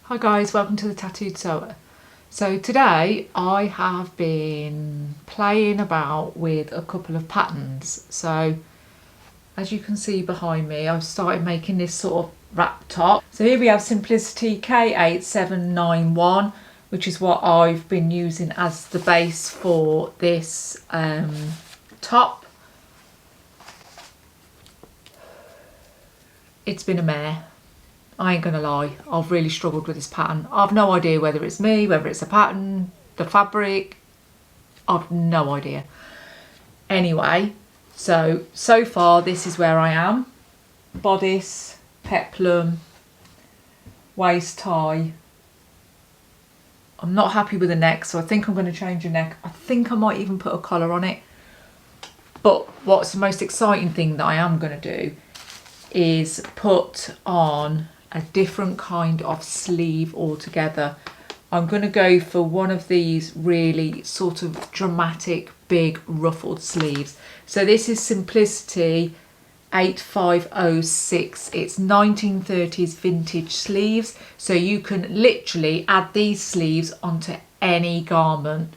Hi guys, welcome to the Tattooed Sewer. So today I have been playing about with a couple of patterns. So as you can see behind me, I've started making this sort of wrap top. So here we have Simplicity K8791, which is what I've been using as the base for this top. It's been a mare. I ain't gonna lie, I've really struggled with this pattern. I've no idea whether it's me, whether it's the pattern, the fabric, I've no idea. Anyway, so far this is where I am. Bodice, peplum, waist tie. I'm not happy with the neck, so I think I'm gonna change the neck. I think I might even put a collar on it. But what's the most exciting thing that I am gonna do is put on a different kind of sleeve altogether. I'm going to go for one of these really sort of dramatic big ruffled sleeves. So this is Simplicity 8506. It's 1930s vintage sleeves, so you can literally add these sleeves onto any garment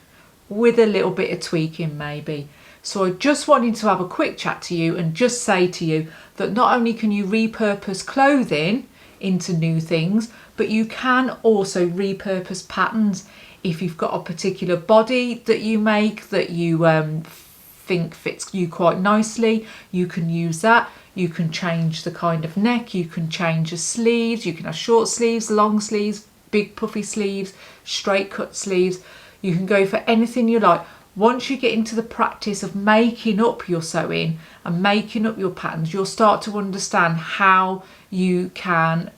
with a little bit of tweaking maybe. So I just wanted to have a quick chat to you and just say to you that not only can you repurpose clothing into new things, but you can also repurpose patterns. If you've got a particular body that you make that you think fits you quite nicely, you can use that. You can change the kind of neck, you can change the sleeves, you can have short sleeves, long sleeves, big puffy sleeves, straight cut sleeves. You can go for anything you like. Once you get into the practice of making up your sewing and making up your patterns, you'll start to understand how you can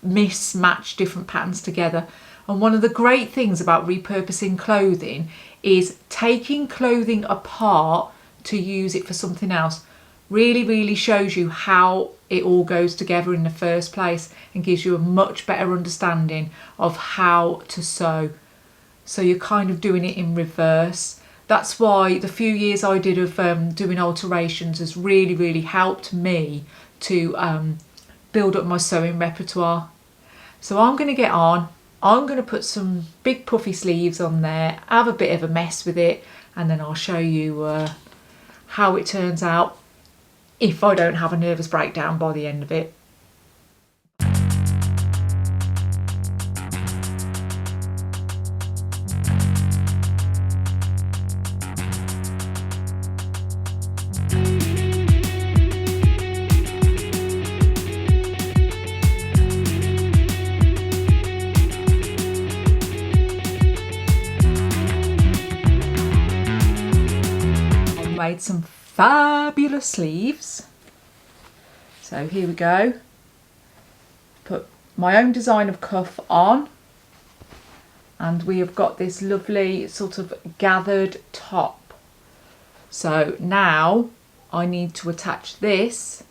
mismatch different patterns together. And one of the great things about repurposing clothing is taking clothing apart to use it for something else. Really shows you how it all goes together in the first place and gives you a much better understanding of how to sew. So you're kind of doing it in reverse. That's why the few years I did of doing alterations has really helped me to build up my sewing repertoire. So I'm going to get on. I'm going to put some big puffy sleeves on there, have a bit of a mess with it, and then I'll show you how it turns out if I don't have a nervous breakdown by the end of it. Made some fabulous sleeves. So here we go. Put my own design of cuff on, and we have got this lovely sort of gathered top. So now I need to attach this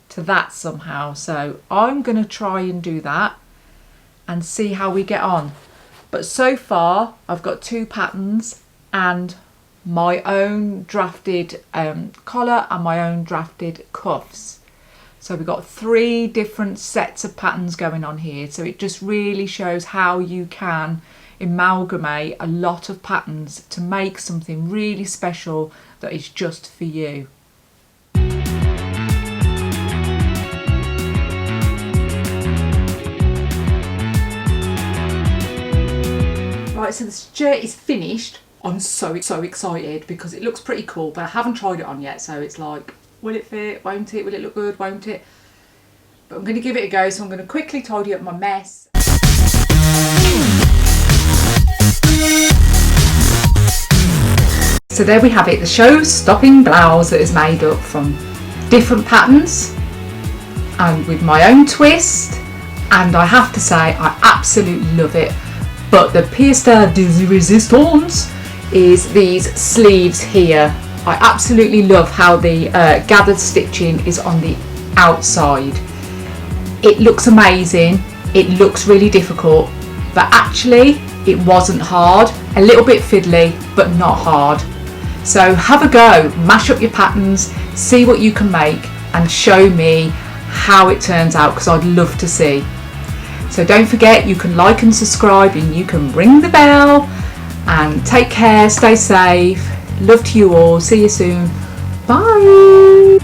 to that somehow. So I'm going to try and do that and see how we get on. But so far I've got two patterns and my own drafted collar and my own drafted cuffs. So we've got three different sets of patterns going on here. So it just really shows how you can amalgamate a lot of patterns to make something really special that is just for you. Right, so the shirt is finished. I'm so excited because it looks pretty cool, but I haven't tried it on yet, so it's like, will it fit, won't it, will it look good, won't it? But I'm going to give it a go, so I'm going to quickly tidy up my mess. So there we have it, the show-stopping blouse that is made up from different patterns and with my own twist, and I have to say I absolutely love it. But the pièce de résistance is these sleeves here. I absolutely love how the gathered stitching is on the outside. It looks amazing, it looks really difficult, but actually it wasn't hard. A little bit fiddly, but not hard. So have a go, mash up your patterns, see what you can make and show me how it turns out, because I'd love to see. So don't forget, you can like and subscribe and you can ring the bell. And take care, stay safe. Love to you all. See you soon. Bye.